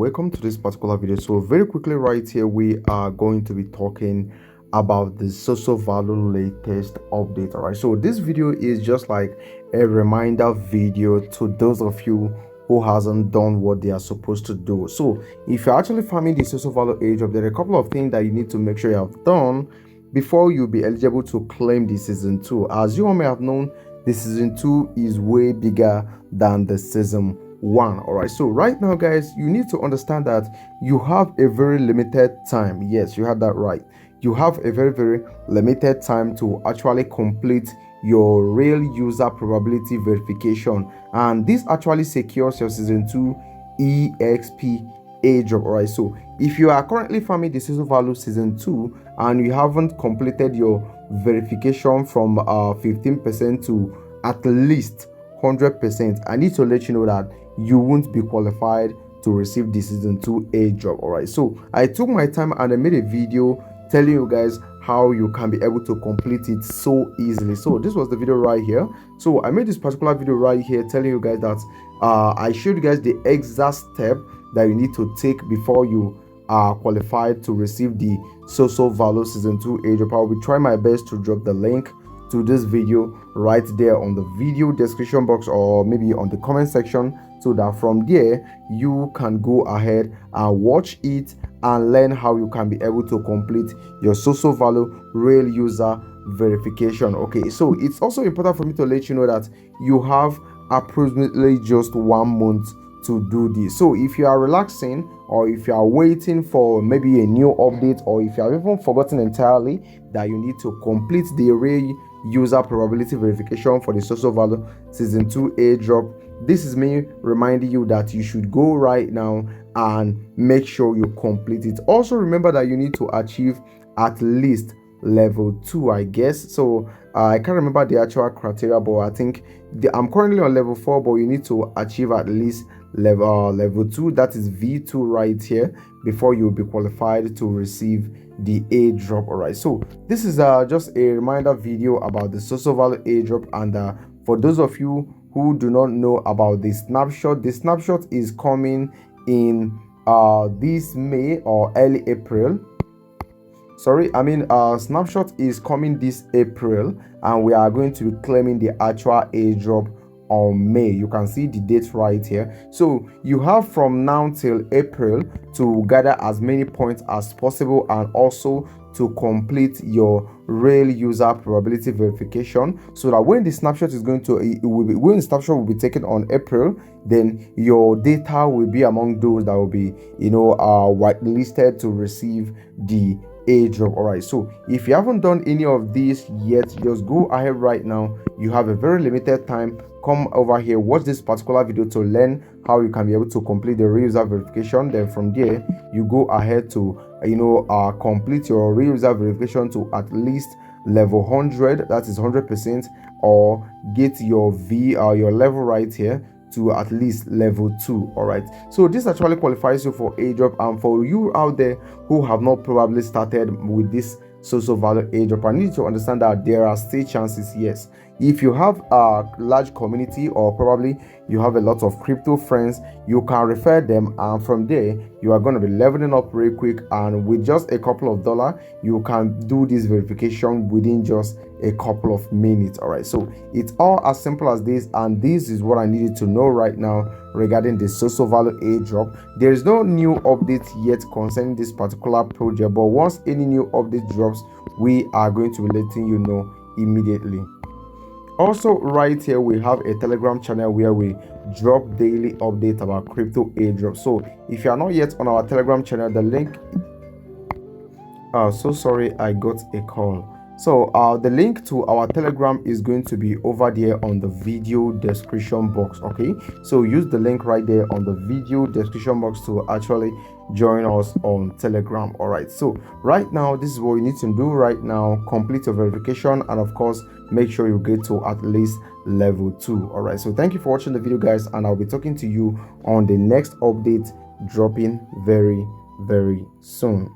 welcome to this particular video. So very quickly right here, we are going to be talking about the Sosovalue latest update. All right, so this video is just like a reminder video to those of you who hasn't done what they are supposed to do. So if you're actually farming the Sosovalue Airdrop, there are a couple of things that you need to make sure you have done before you'll be eligible to claim the season 2. As you all may have known, the season 2 is way bigger than the season 1. All right, so right now guys, you need to understand that you have a very limited time. Yes, you had that right. You have a very limited time to actually complete your real user probability verification, and this actually secures your season 2 exp airdrop. All right, so if you are currently farming the Sosovalue season 2 and you haven't completed your verification from 15% to at least 100%, I need to let you know that you won't be qualified to receive the season 2 airdrop. All right, so I took my time and I made a video telling you guys how you can be able to complete it so easily. So this was the video right here. So I made this particular video right here telling you guys that I showed you guys the exact step that you need to take before you are qualified to receive the Sosovalue season 2 airdrop. I will be trying my best to drop the link to this video right there on the video description box, or maybe on the comment section, so that from there you can go ahead and watch it and learn how you can be able to complete your Sosovalue real user verification. Okay, so it's also important for me to let you know that you have approximately just 1 month to do this. So if you are relaxing, or if you are waiting for maybe a new update, or if you have even forgotten entirely that you need to complete the real user probability verification for the Sosovalue season 2 airdrop, this is me reminding you that you should go right now and make sure you complete it. Also remember that you need to achieve at least level 2, I guess. So I can't remember the actual criteria, but I think I'm currently on level 4, but you need to achieve at least level 2, that is V2 right here, before you'll be qualified to receive the airdrop. All right, so this is just a reminder video about the Sosovalue airdrop. And for those of you who do not know about the snapshot is coming in this May or early April. Snapshot is coming this April, and we are going to be claiming the actual airdrop on May. You can see the date right here. So you have from now till April to gather as many points as possible, and also to complete your real user probability verification, so that when the snapshot is when the snapshot will be taken on April, then your data will be among those that will be whitelisted to receive the airdrop. All right, so if you haven't done any of these yet, just go ahead right now. You have a very limited time. Come over here, watch this particular video to learn how you can be able to complete the real user verification. Then from there you go ahead to complete your real user verification to at least level 100, that is 100%, or get your your level right here to at least level 2. All right, so this actually qualifies you for airdrop. And for you out there who have not probably started with this Sosovalue airdrop, I need to understand that there are still chances. Yes, if you have a large community, or probably you have a lot of crypto friends, you can refer them, and from there you are going to be leveling up real quick, and with just a couple of dollars you can do this verification within just a couple of minutes. All right, so it's all as simple as this, and this is what I needed to know right now regarding the Sosovalue airdrop. There is no new update yet concerning this particular project, but once any new update drops, we are going to be letting you know immediately. Also right here we have a Telegram channel where we drop daily updates about crypto airdrop. So if you are not yet on our Telegram channel, the link so sorry, I got a call. So the link to our Telegram is going to be over there on the video description box. Okay, so use the link right there on the video description box to actually join us on Telegram. All right, so right now this is what you need to do right now: complete your verification, and of course make sure you get to at least level 2. All right, so thank you for watching the video guys, and I'll be talking to you on the next update dropping very soon.